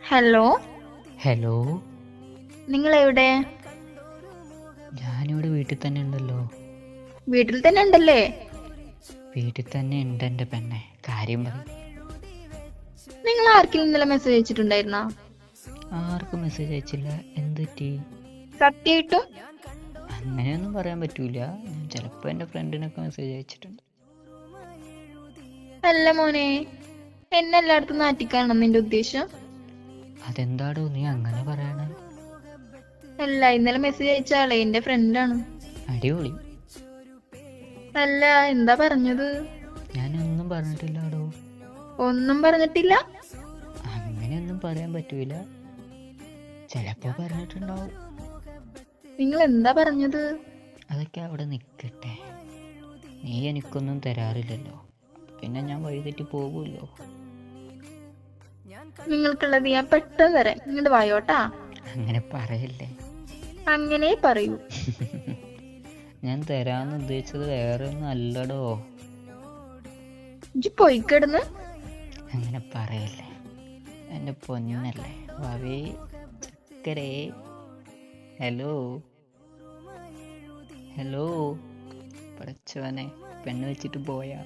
Hello, hello. നിങ്ങൾ എവിടെ? ഞാനിവിടെ വീട്ടിൽ തന്നെ ഉണ്ടല്ലോ. വീട്ടിൽ തന്നെ ഉണ്ടല്ലേ? വീട്ടിൽ തന്നെ ഉണ്ട് എൻ്റെ പെണ്ണെ. കാര്യം പറ. നിങ്ങൾ ആർക്കെങ്കിലും ഇന്നലെ മെസ്സേജ് അയച്ചിട്ടുണ്ടായിരുന്നോ? ആർക്കും മെസ്സേജ് അയച്ചില്ല. എന്ത് പറ്റി? സത്യമായിട്ടും? അങ്ങനെയൊന്നും പറയാൻ പറ്റൂല. ഞാൻ ചിലപ്പോൾ എൻ്റെ ഫ്രണ്ടിനൊക്കെ മെസ്സേജ് അയച്ചിട്ടുണ്ട്. അല്ല മോനെ, എന്നെ എല്ലായിടത്തും നാറ്റിക്കാണെന്ന് നിന്റെ ഉദ്ദേശം? അതെന്താടോ നീ അങ്ങനെ പറയണേ? അല്ല, ഇന്നലെ മെസ്സേജ് അയച്ച ആളെ എന്റെ ഫ്രണ്ടാണ്. അടിപൊളി. അല്ല, എന്താ പറഞ്ഞത്? ഞാനൊന്നും പറഞ്ഞിട്ടില്ലാടോ. ഒന്നും പറഞ്ഞിട്ടില്ല? അങ്ങനെയൊന്നും പറയാൻ പറ്റൂല. ചിലപ്പോൾ പറഞ്ഞിട്ടുണ്ടാവും. നിങ്ങൾ എന്താ പറഞ്ഞത്? അതൊക്കെ അവിടെ നിൽക്കട്ടെ. നീ എനിക്കൊന്നും തരാറില്ലല്ലോ, പിന്നെ ഞാൻ വഴിതെറ്റി പോകുമല്ലോ. നിങ്ങൾക്കുള്ളത് ഞാൻ പെട്ടെന്ന് തരാം, നിങ്ങളുടെ വായോട്ടാ. അങ്ങനെ പറയല്ലേ. അങ്ങനെ പറയൂ. ഞാൻ തരാന്ന് ഉദ്ദേശിച്ചത് വേറെ ഒന്നും അല്ലടോ. ഇജ്ജ് പോയിക്കിടന്ന്. അങ്ങനെ പറയല്ലേ. എൻ്റെ പൊന്നല്ലേ വാവേ ചക്കരേ. Hello hello. പടച്ചവനെ, പെണ്ണ് വെച്ചിട്ട് പോയാ.